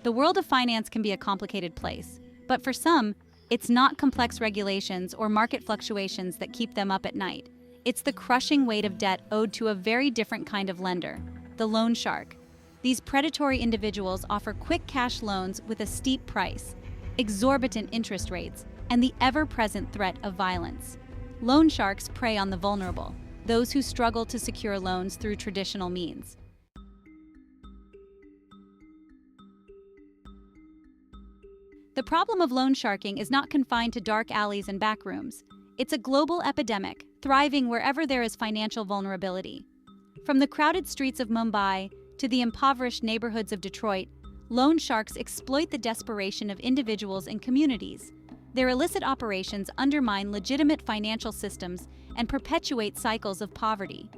The world of finance can be a complicated place, but for some, it's not complex regulations or market fluctuations that keep them up at night. It's the crushing weight of debt owed to a very different kind of lender, the loan shark. These predatory individuals offer quick cash loans with a steep price, exorbitant interest rates, and the ever-present threat of violence. Loan sharks prey on the vulnerable, those who struggle to secure loans through traditional means. The problem of loan sharking is not confined to dark alleys and backrooms. It's a global epidemic, thriving wherever there is financial vulnerability. From the crowded streets of Mumbai to the impoverished neighborhoods of Detroit, loan sharks exploit the desperation of individuals and communities. Their illicit operations undermine legitimate financial systems and perpetuate cycles of poverty.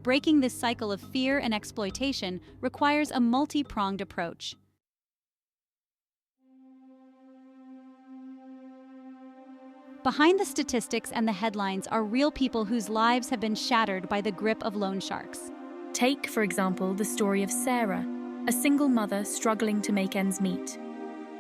Breaking this cycle of fear and exploitation requires a multi-pronged approach. Behind the statistics and the headlines are real people whose lives have been shattered by the grip of loan sharks. Take, for example, the story of Sarah, a single mother struggling to make ends meet.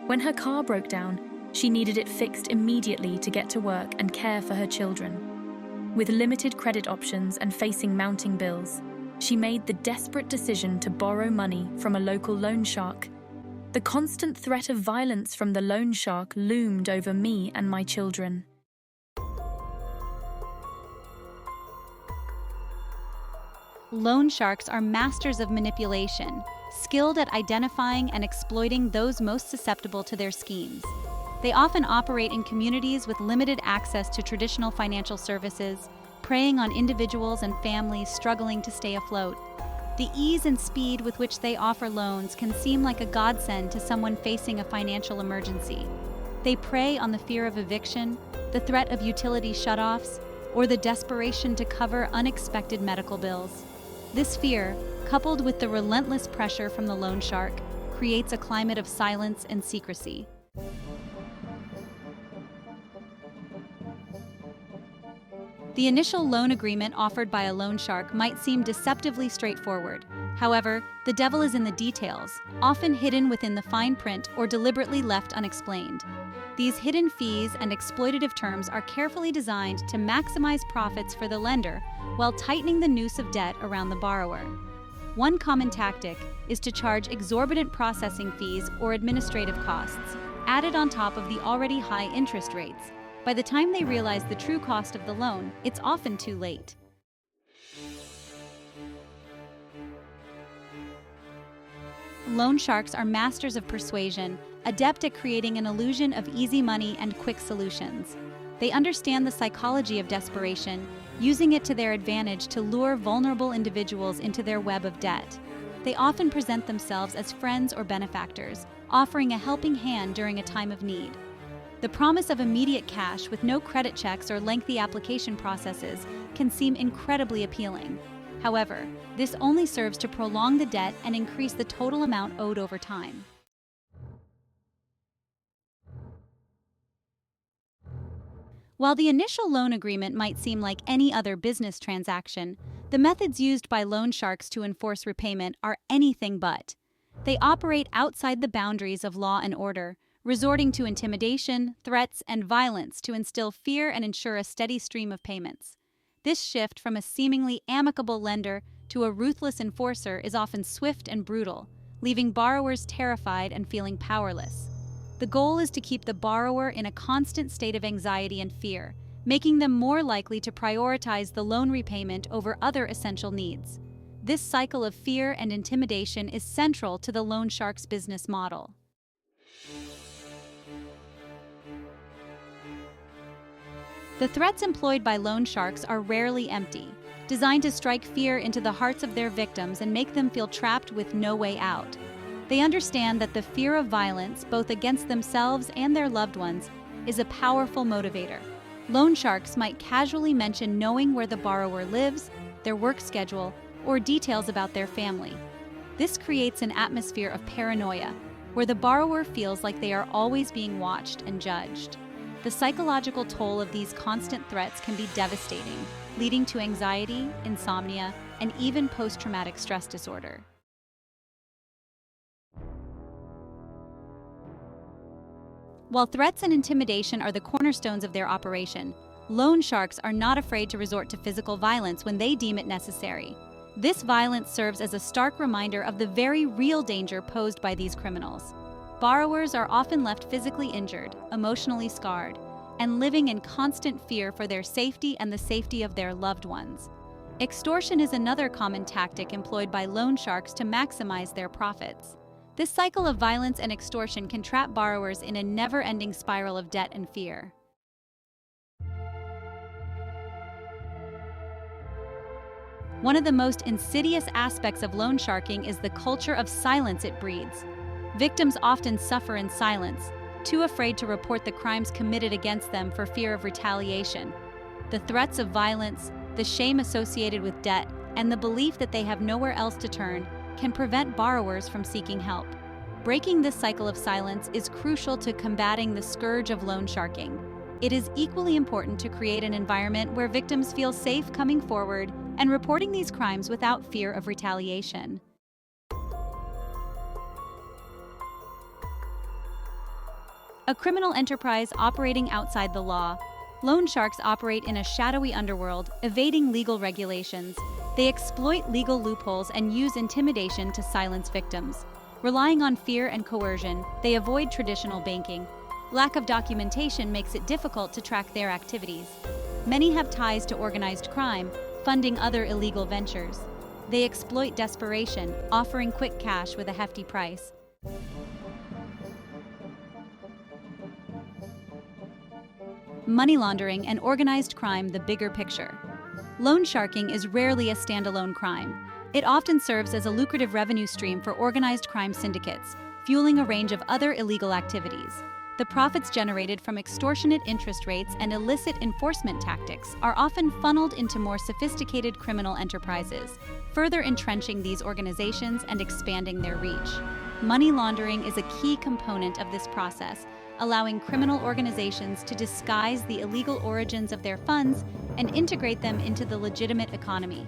When her car broke down, she needed it fixed immediately to get to work and care for her children. With limited credit options and facing mounting bills, she made the desperate decision to borrow money from a local loan shark. The constant threat of violence from the loan shark loomed over me and my children. Loan sharks are masters of manipulation, skilled at identifying and exploiting those most susceptible to their schemes. They often operate in communities with limited access to traditional financial services, preying on individuals and families struggling to stay afloat. The ease and speed with which they offer loans can seem like a godsend to someone facing a financial emergency. They prey on the fear of eviction, the threat of utility shutoffs, or the desperation to cover unexpected medical bills. This fear, coupled with the relentless pressure from the loan shark, creates a climate of silence and secrecy. The initial loan agreement offered by a loan shark might seem deceptively straightforward. However, the devil is in the details, often hidden within the fine print or deliberately left unexplained. These hidden fees and exploitative terms are carefully designed to maximize profits for the lender while tightening the noose of debt around the borrower. One common tactic is to charge exorbitant processing fees or administrative costs, added on top of the already high interest rates. By the time they realize the true cost of the loan, it's often too late. Loan sharks are masters of persuasion, adept at creating an illusion of easy money and quick solutions. They understand the psychology of desperation, using it to their advantage to lure vulnerable individuals into their web of debt. They often present themselves as friends or benefactors, offering a helping hand during a time of need. The promise of immediate cash with no credit checks or lengthy application processes can seem incredibly appealing. However, this only serves to prolong the debt and increase the total amount owed over time. While the initial loan agreement might seem like any other business transaction, the methods used by loan sharks to enforce repayment are anything but. They operate outside the boundaries of law and order, resorting to intimidation, threats, and violence to instill fear and ensure a steady stream of payments. This shift from a seemingly amicable lender to a ruthless enforcer is often swift and brutal, leaving borrowers terrified and feeling powerless. The goal is to keep the borrower in a constant state of anxiety and fear, making them more likely to prioritize the loan repayment over other essential needs. This cycle of fear and intimidation is central to the loan shark's business model. The threats employed by loan sharks are rarely empty, designed to strike fear into the hearts of their victims and make them feel trapped with no way out. They understand that the fear of violence, both against themselves and their loved ones, is a powerful motivator. Loan sharks might casually mention knowing where the borrower lives, their work schedule, or details about their family. This creates an atmosphere of paranoia, where the borrower feels like they are always being watched and judged. The psychological toll of these constant threats can be devastating, leading to anxiety, insomnia, and even post-traumatic stress disorder. While threats and intimidation are the cornerstones of their operation, loan sharks are not afraid to resort to physical violence when they deem it necessary. This violence serves as a stark reminder of the very real danger posed by these criminals. Borrowers are often left physically injured, emotionally scarred, and living in constant fear for their safety and the safety of their loved ones. Extortion is another common tactic employed by loan sharks to maximize their profits. This cycle of violence and extortion can trap borrowers in a never-ending spiral of debt and fear. One of the most insidious aspects of loan sharking is the culture of silence it breeds. Victims often suffer in silence, too afraid to report the crimes committed against them for fear of retaliation. The threats of violence, the shame associated with debt, and the belief that they have nowhere else to turn can prevent borrowers from seeking help. Breaking this cycle of silence is crucial to combating the scourge of loan sharking. It is equally important to create an environment where victims feel safe coming forward and reporting these crimes without fear of retaliation. A criminal enterprise operating outside the law, loan sharks operate in a shadowy underworld, evading legal regulations. They exploit legal loopholes and use intimidation to silence victims. Relying on fear and coercion, they avoid traditional banking. Lack of documentation makes it difficult to track their activities. Many have ties to organized crime, funding other illegal ventures. They exploit desperation, offering quick cash with a hefty price. Money laundering and organized crime, the bigger picture. Loan sharking is rarely a standalone crime. It often serves as a lucrative revenue stream for organized crime syndicates, fueling a range of other illegal activities. The profits generated from extortionate interest rates and illicit enforcement tactics are often funneled into more sophisticated criminal enterprises, further entrenching these organizations and expanding their reach. Money laundering is a key component of this process, allowing criminal organizations to disguise the illegal origins of their funds and integrate them into the legitimate economy.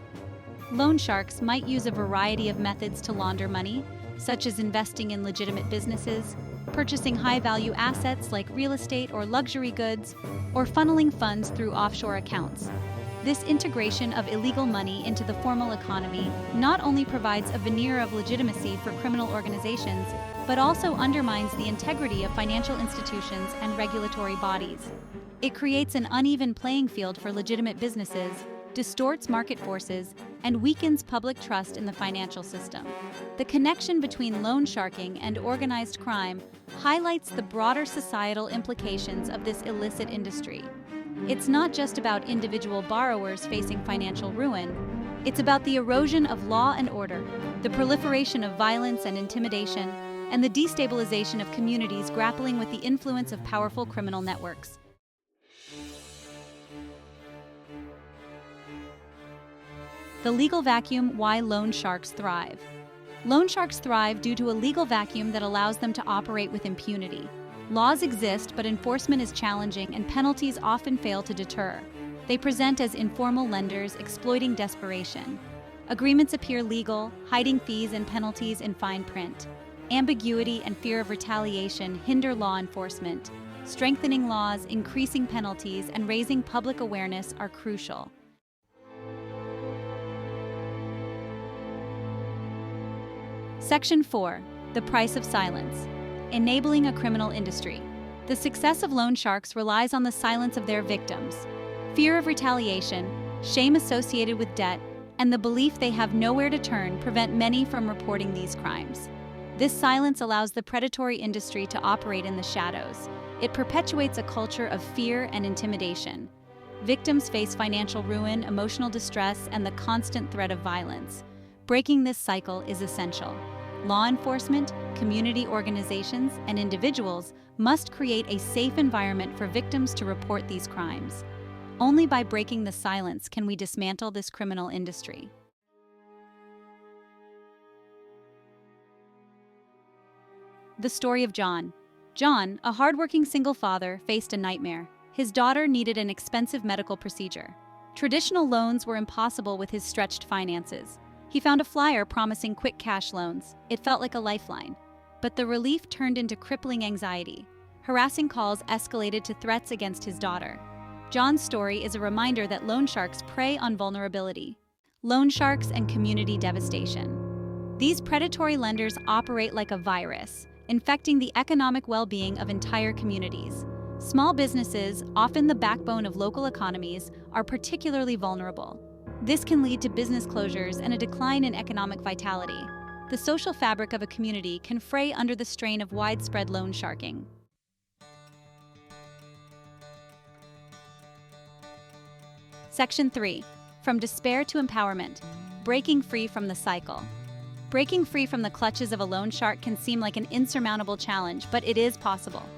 Loan sharks might use a variety of methods to launder money, such as investing in legitimate businesses, purchasing high-value assets like real estate or luxury goods, or funneling funds through offshore accounts. This integration of illegal money into the formal economy not only provides a veneer of legitimacy for criminal organizations, but also undermines the integrity of financial institutions and regulatory bodies. It creates an uneven playing field for legitimate businesses, distorts market forces, and weakens public trust in the financial system. The connection between loan sharking and organized crime highlights the broader societal implications of this illicit industry. It's not just about individual borrowers facing financial ruin. It's about the erosion of law and order, the proliferation of violence and intimidation, and the destabilization of communities grappling with the influence of powerful criminal networks. The legal vacuum: why loan sharks thrive. Loan sharks thrive due to a legal vacuum that allows them to operate with impunity. Laws exist, but enforcement is challenging and penalties often fail to deter. They present as informal lenders exploiting desperation. Agreements appear legal, hiding fees and penalties in fine print. Ambiguity and fear of retaliation hinder law enforcement. Strengthening laws, increasing penalties, and raising public awareness are crucial. Section 4. The price of silence. Enabling a criminal industry. The success of loan sharks relies on the silence of their victims. Fear of retaliation, shame associated with debt, and the belief they have nowhere to turn prevent many from reporting these crimes. This silence allows the predatory industry to operate in the shadows. It perpetuates a culture of fear and intimidation. Victims face financial ruin, emotional distress, and the constant threat of violence. Breaking this cycle is essential. Law enforcement, community organizations, and individuals must create a safe environment for victims to report these crimes. Only by breaking the silence can we dismantle this criminal industry. The story of John. John, a hardworking single father, faced a nightmare. His daughter needed an expensive medical procedure. Traditional loans were impossible with his stretched finances. He found a flyer promising quick cash loans. It felt like a lifeline. But the relief turned into crippling anxiety. harassing calls escalated to threats against his daughter. John's story is a reminder that loan sharks prey on vulnerability. Loan sharks and community devastation. These predatory lenders operate like a virus, infecting the economic well-being of entire communities. Small businesses, often the backbone of local economies, are particularly vulnerable. This can lead to business closures and a decline in economic vitality. The social fabric of a community can fray under the strain of widespread loan sharking. Section 3. From Despair to Empowerment. Breaking free from the cycle. Breaking free from the clutches of a loan shark can seem like an insurmountable challenge, but it is possible.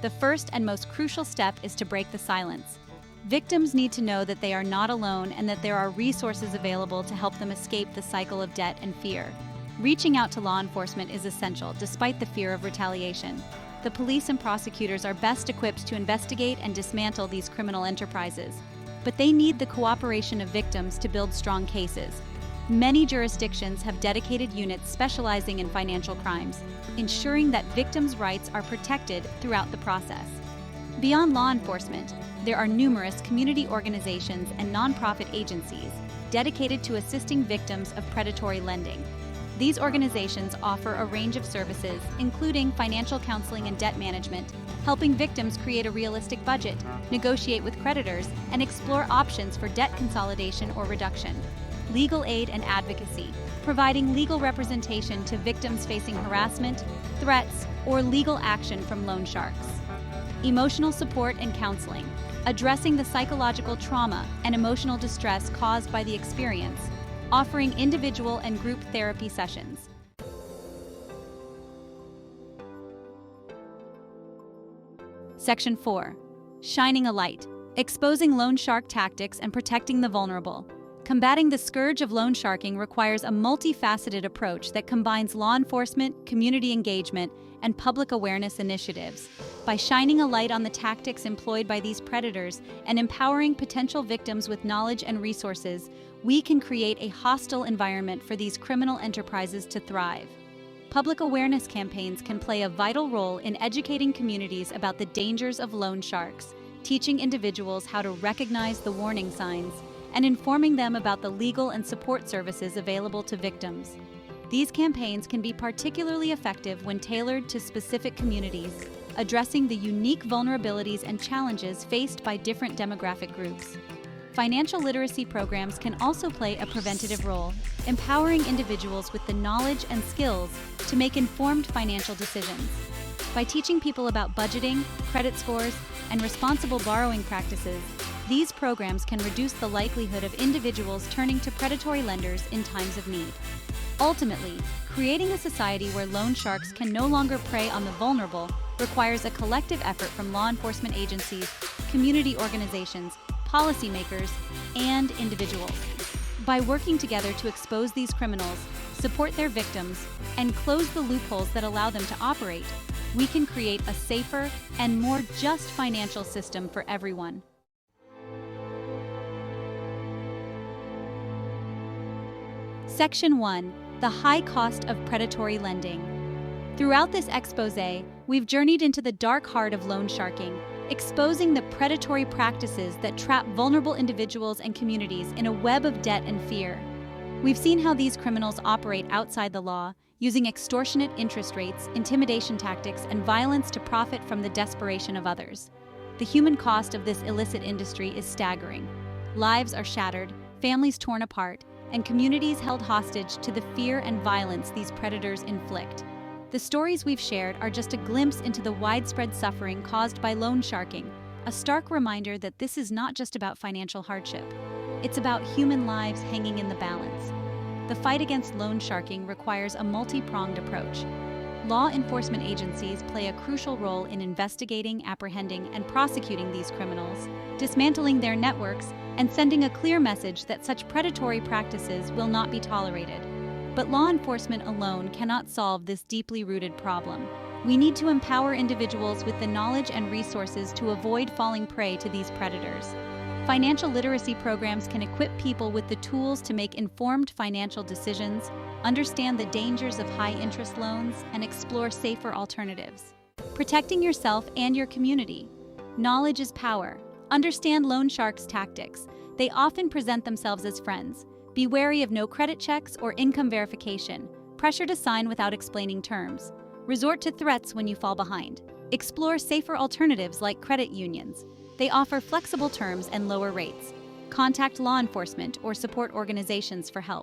The first and most crucial step is to break the silence. Victims need to know that they are not alone and that there are resources available to help them escape the cycle of debt and fear. Reaching out to law enforcement is essential, despite the fear of retaliation. The police and prosecutors are best equipped to investigate and dismantle these criminal enterprises, but they need the cooperation of victims to build strong cases. Many jurisdictions have dedicated units specializing in financial crimes, ensuring that victims' rights are protected throughout the process. Beyond law enforcement, there are numerous community organizations and nonprofit agencies dedicated to assisting victims of predatory lending. These organizations offer a range of services, including financial counseling and debt management, helping victims create a realistic budget, negotiate with creditors, and explore options for debt consolidation or reduction. Legal aid and advocacy, providing legal representation to victims facing harassment, threats, or legal action from loan sharks. Emotional support and counseling, addressing the psychological trauma and emotional distress caused by the experience, offering individual and group therapy sessions. Section 4. Shining a light. Exposing loan shark tactics and protecting the vulnerable. Combating the scourge of loan sharking requires a multifaceted approach that combines law enforcement, community engagement, and public awareness initiatives. By shining a light on the tactics employed by these predators and empowering potential victims with knowledge and resources, we can create a hostile environment for these criminal enterprises to thrive. Public awareness campaigns can play a vital role in educating communities about the dangers of loan sharks, teaching individuals how to recognize the warning signs, and informing them about the legal and support services available to victims. These campaigns can be particularly effective when tailored to specific communities, addressing the unique vulnerabilities and challenges faced by different demographic groups. Financial literacy programs can also play a preventative role, empowering individuals with the knowledge and skills to make informed financial decisions. By teaching people about budgeting, credit scores, and responsible borrowing practices, these programs can reduce the likelihood of individuals turning to predatory lenders in times of need. Ultimately, creating a society where loan sharks can no longer prey on the vulnerable requires a collective effort from law enforcement agencies, community organizations, policymakers, and individuals. By working together to expose these criminals, support their victims, and close the loopholes that allow them to operate, we can create a safer and more just financial system for everyone. Section 1. The High Cost of Predatory Lending. Throughout this exposé, we've journeyed into the dark heart of loan sharking, exposing the predatory practices that trap vulnerable individuals and communities in a web of debt and fear. We've seen how these criminals operate outside the law, using extortionate interest rates, intimidation tactics, and violence to profit from the desperation of others. The human cost of this illicit industry is staggering. Lives are shattered, families torn apart, and communities held hostage to the fear and violence these predators inflict. The stories we've shared are just a glimpse into the widespread suffering caused by loan sharking, a stark reminder that this is not just about financial hardship. It's about human lives hanging in the balance. The fight against loan sharking requires a multi-pronged approach. Law enforcement agencies play a crucial role in investigating, apprehending, and prosecuting these criminals, dismantling their networks, and sending a clear message that such predatory practices will not be tolerated. But law enforcement alone cannot solve this deeply rooted problem. We need to empower individuals with the knowledge and resources to avoid falling prey to these predators. Financial literacy programs can equip people with the tools to make informed financial decisions, understand the dangers of high-interest loans, and explore safer alternatives. Protecting yourself and your community. Knowledge is power. Understand loan sharks' tactics. They often present themselves as friends. Be wary of no credit checks or income verification. Pressure to sign without explaining terms. Resort to threats when you fall behind. Explore safer alternatives like credit unions. They offer flexible terms and lower rates. Contact law enforcement or support organizations for help.